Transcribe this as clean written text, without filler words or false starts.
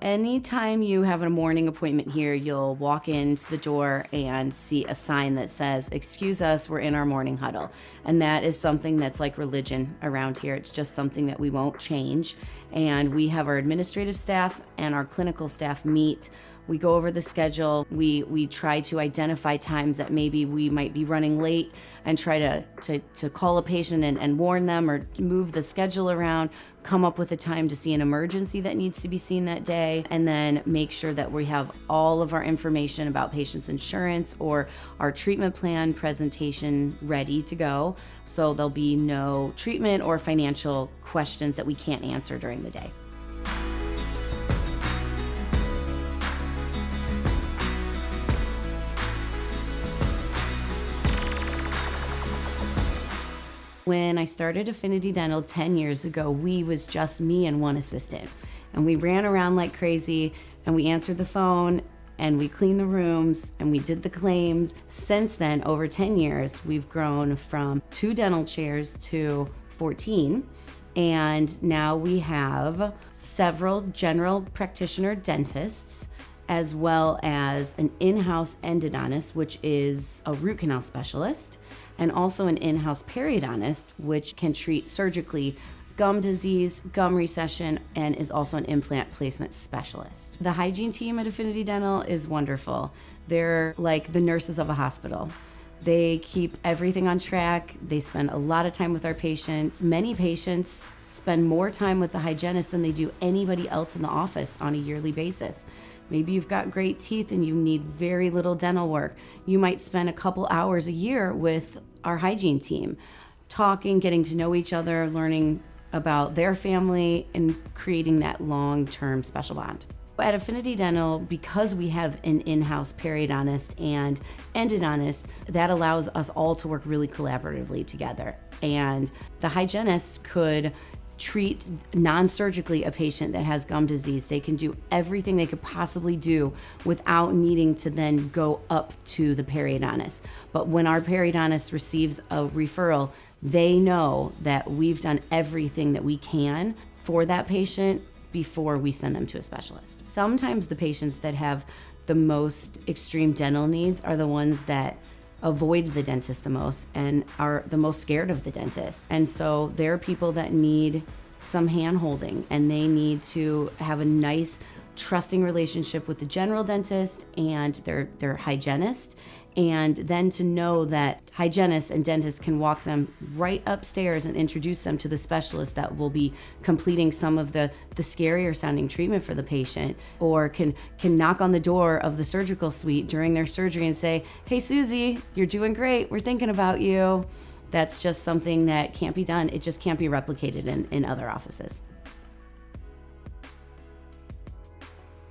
Anytime you have a morning appointment here, you'll walk into the door and see a sign that says, "Excuse us, we're in our morning huddle." And that is something that's like religion around here. It's just something that we won't change. And we have our administrative staff and our clinical staff meet. We go over the schedule. We try to identify times that maybe we might be running late and try to call a patient and warn them or move the schedule around, come up with a time to see an emergency that needs to be seen that day, and then make sure that we have all of our information about patients' insurance or our treatment plan presentation ready to go. So there'll be no treatment or financial questions that we can't answer during the day. When I started Affinity Dental 10 years ago, we was just me and one assistant. And we ran around like crazy, and we answered the phone, and we cleaned the rooms, and we did the claims. Since then, over 10 years, we've grown from 2 dental chairs to 14. And now we have several general practitioner dentists, as well as an in-house endodontist, which is a root canal specialist, and also an in-house periodontist, which can treat surgically gum disease, gum recession, and is also an implant placement specialist. The hygiene team at Affinity Dental is wonderful. They're like the nurses of a hospital. They keep everything on track. They spend a lot of time with our patients. Many patients spend more time with the hygienist than they do anybody else in the office on a yearly basis. Maybe you've got great teeth and you need very little dental work. You might spend a couple hours a year with our hygiene team, talking, getting to know each other, learning about their family, and creating that long-term special bond. At Affinity Dental, because we have an in-house periodontist and endodontist, that allows us all to work really collaboratively together. And the hygienist could treat non-surgically a patient that has gum disease. They can do everything they could possibly do without needing to then go up to the periodontist. But when our periodontist receives a referral, they know that we've done everything that we can for that patient before we send them to a specialist. Sometimes the patients that have the most extreme dental needs are the ones that avoid the dentist the most and are the most scared of the dentist. And so there are people that need some hand holding, and they need to have a nice, trusting relationship with the general dentist and their hygienist, and then to know that hygienists and dentists can walk them right upstairs and introduce them to the specialist that will be completing some of the scarier sounding treatment for the patient, or can knock on the door of the surgical suite during their surgery and say, "Hey, Susie, you're doing great. We're thinking about you." That's just something that can't be done. It just can't be replicated in other offices.